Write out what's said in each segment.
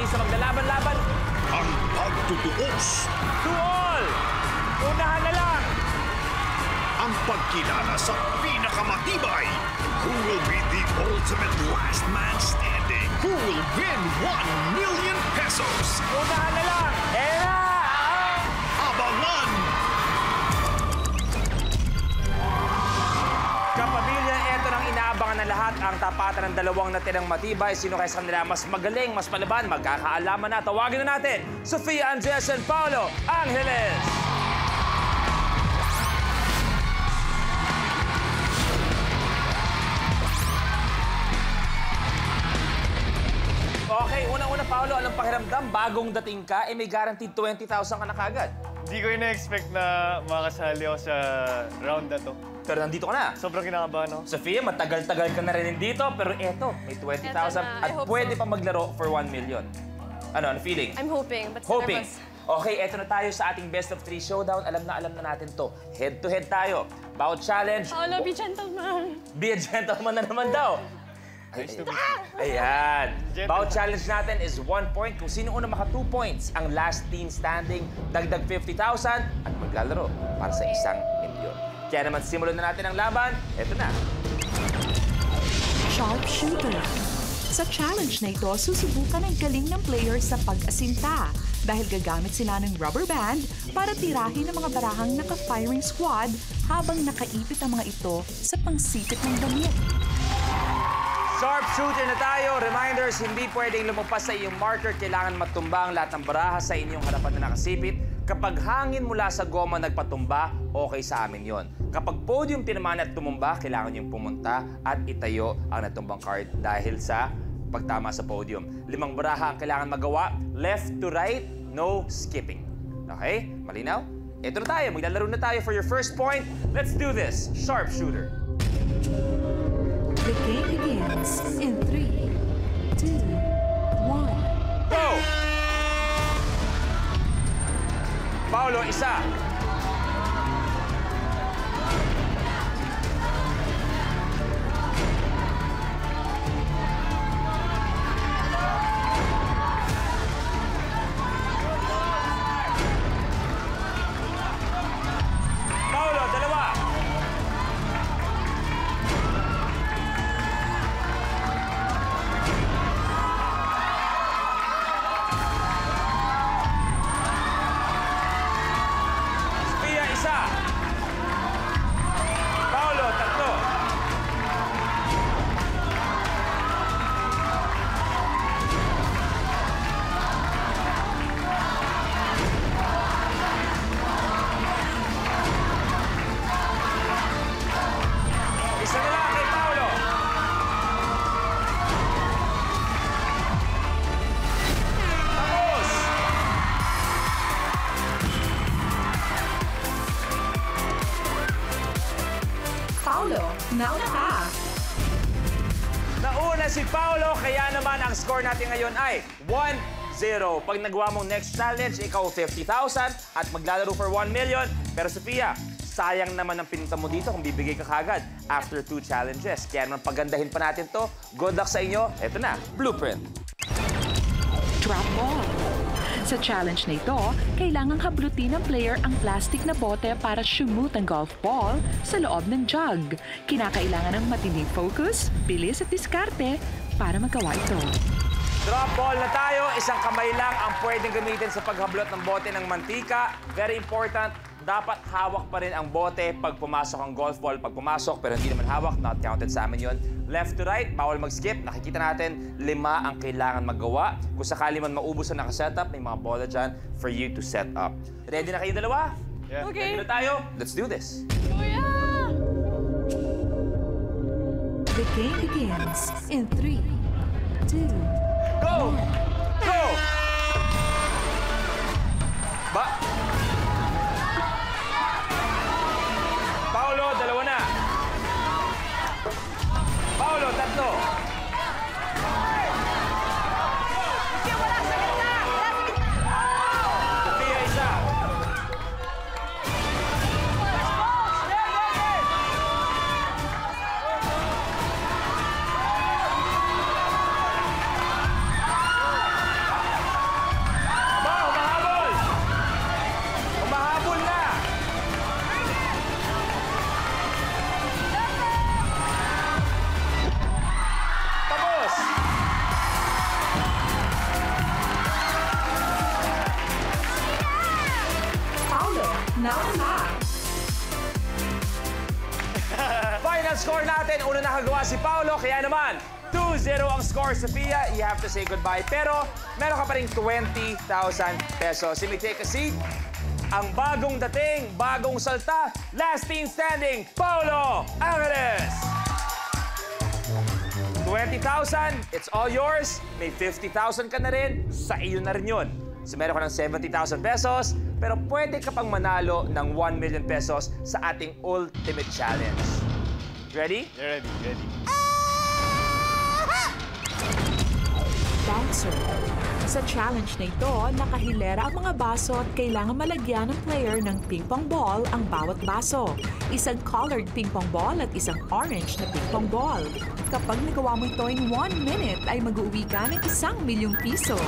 sa maglalaban-laban. Ang pagtutuos. To all! Unahan na lang! Ang pagkilala sa pinakamatibay. Who will be the ultimate last man standing? Who will win 1 million pesos? Unahan na lang! Era! Abangan! Kapamilya, eto nang inaabangan ng lahat ang tapatan ng dalawang natirang matibay. Sino kaya sa kanila mas magaling, mas palaban, magkakaalaman na. Tawagin na natin, Sofia Andres and Paolo Angeles! Okay, unang-una, Paolo, anong pakiramdam? Bagong dating ka, may guaranteed 20,000 ka na kagad. Hindi ko ina-expect na makasali ako sa round na to. Pero nandito ka na. Sobrang kinakabahan ako. Sofia, matagal-tagal ka na rin dito, pero eto, may 20,000 at pwede pa maglaro for 1 million. Ano feeling? I'm hoping, but Hoping. nervous. Okay, eto na tayo sa ating best of 3 showdown. Alam na natin to. Head-to-head tayo. Bawat challenge. Paolo, be gentleman. Be a gentleman na naman daw. Ayan. Bawat challenge natin is 1 point. Kung sino una maka 2 points, ang last team standing, dagdag 50,000 at maglalaro para sa 1 milyon. Kaya naman, simulan na natin ang laban. Eto na. Sharpshooter. Sa challenge na ito, susubukan ang galing ng players sa pag-asinta dahil gagamit sila ng rubber band para tirahin ang mga barahang naka-firing squad habang nakaipit ang mga ito sa pangsipit ng damit. Sharpshooter na tayo. Reminders, hindi pwedeng lumagpas sa iyong marker. Kailangan matumba ang lahat ng baraha sa inyong harapan na nakasipit. Kapag hangin mula sa goma nagpatumba, okay sa amin yon. Kapag podium tinamaan at tumumba, kailangan niyong pumunta at itayo ang natumbang card dahil sa pagtama sa podium. 5 baraha ang kailangan magawa. Left to right, no skipping. Okay? Malinaw? Ito na tayo. Maglalaro na tayo for your first point. Let's do this. Sharpshooter. The game begins in 3, 2, 1. Go! Paolo, isa. Paolo, dalawa. Sofia, isa. Paolo, tatlo. Isa na lang kay Paolo. Tapos. Paolo, nauna ka. Nauna si Paolo, kaya naman ang score natin ngayon ay 1-0. Pag nagawa mong next challenge, ikaw 50,000 at maglalaro for 1 million. Pero Sofia, sayang naman ang pinunta mo dito kung bibigay ka kagad after 2 challenges. Kaya naman pagandahin pa natin to. Good luck sa inyo. Ito na, Blueprint. Drop ball. Sa challenge na ito, kailangang hablutin ng player ang plastic na bote para shoot ang golf ball sa loob ng jug. Kinakailangan ng matinding focus, bilis at diskarte para magawa ito. Drop ball na tayo. Isang kamay lang ang pwedeng gamitin sa paghablot ng bote ng mantika. Very important, dapat hawak pa rin ang bote pag pumasok ang golf ball. Pag pumasok, pero hindi naman hawak, not counted sa amin yun. Left to right, bawal mag-skip. Nakikita natin, 5 ang kailangan magawa. Kung sakali man maubos ang nakasetup, may mga bola dyan for you to set up. Ready na kayo dalawa? Yeah. Okay. Ready na tayo? Let's do this. Kuya! The game begins in 3, 2, Go! Go! Paolo, dalawa na. Paolo, tatlo. Sofia, isa. na. Final score natin, una nakagawa si Paolo, kaya naman 2-0 ang score, Sophia. You have to say goodbye. Pero meron ka pa rin 20,000 pesos. Let me take a seat. Ang bagong dating, bagong salta, last team standing, Paolo Angeles. 20,000, it's all yours. May 50,000 ka na rin, sa iyo na rin yun. So meron ka ng 70,000 pesos, pero pwede ka pang manalo ng 1 million pesos sa ating Ultimate Challenge. Ready? Ready, ready. Bouncer. Sa challenge na ito, nakahilera ang mga baso at kailangan malagyan ng player ng ping-pong ball ang bawat baso. Isang colored ping-pong ball at isang orange na ping-pong ball. Kapag nagawa mo ito in 1 minute, ay mag-uwi ka ng 1,000,000 piso.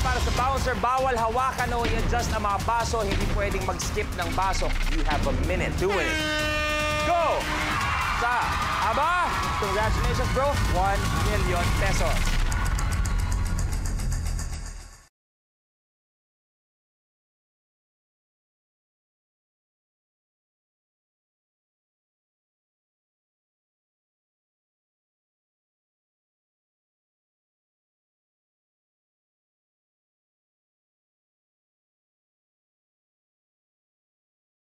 Para sa bouncer, bawal hawakan o i-adjust ang mga baso. Hindi pwedeng mag-skip ng baso. You have a minute to win it. Go! Aba, congratulations bro, 1 million pesos.